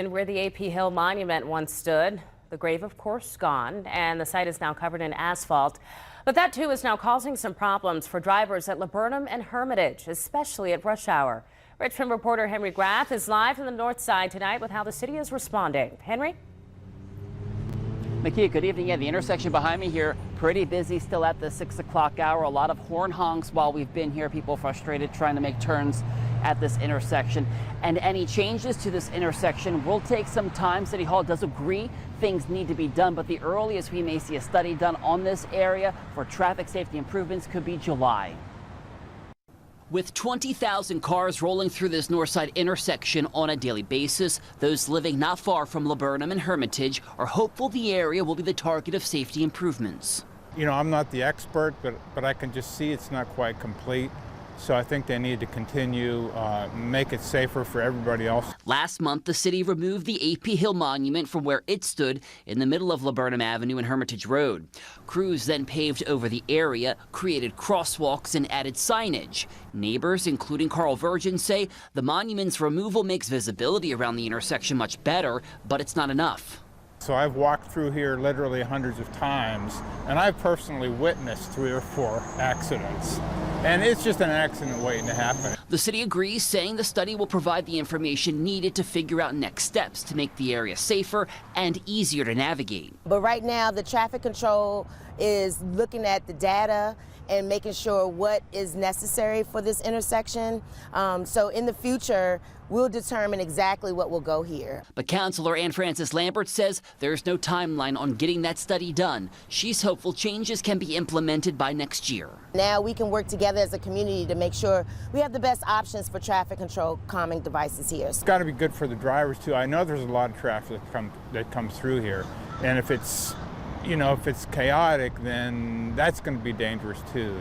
And where the AP Hill Monument once stood, the grave, of course, gone, and the site is now covered in asphalt. But that, too, is now causing some problems for drivers at Laburnum and Hermitage, especially at rush hour. Richmond reporter Henry Graff is live from the north side tonight with how the city is responding. Henry? Makia, good evening. Yeah, the intersection behind me here, pretty busy still at the 6 o'clock hour. A lot of horn honks while we've been here. People frustrated trying to make turns at this intersection. And any changes to this intersection will take some time. City Hall does agree things need to be done, but the earliest we may see a study done on this area for traffic safety improvements could be July. With 20,000 cars rolling through this northside intersection on a daily basis, those living not far from Laburnum and Hermitage are hopeful the area will be the target of safety improvements. You know, I'm not the expert, but I can just see it's not quite complete. So I think they need to continue, make it safer for everybody else. Last month, the city removed the AP Hill Monument from where it stood in the middle of Laburnum Avenue and Hermitage Road. Crews then paved over the area, created crosswalks, and added signage. Neighbors, including Carl Virgin, say the monument's removal makes visibility around the intersection much better, but it's not enough. So I've walked through here literally hundreds of times, and I've personally witnessed 3 or 4 accidents. And it's just an accident waiting to happen. The city agrees, saying the study will provide the information needed to figure out next steps to make the area safer and easier to navigate. But right now, the traffic control is looking at the data and making sure what is necessary for this intersection. So in the future, we'll determine exactly what will go here. But Councilor Ann Francis Lambert says there's no timeline on getting that study done. She's hopeful changes can be implemented by next year. Now we can work together as a community to make sure we have the best options for traffic control calming devices here. It's got to be good for the drivers too. I know there's a lot of traffic that comes through here, and if it's chaotic, then that's going to be dangerous too.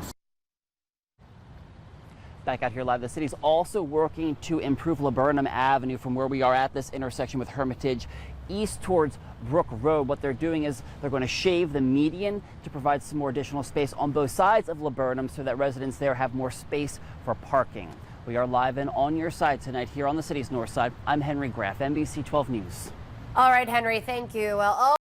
Back out here live, the city's also working to improve Laburnum Avenue from where we are at this intersection with Hermitage east towards Brook Road. What they're doing is they're going to shave the median to provide some more additional space on both sides of Laburnum so that residents there have more space for parking. We are live and on your side tonight here on the city's north side. I'm Henry Graff, NBC 12 News. All right, Henry, thank you. Well,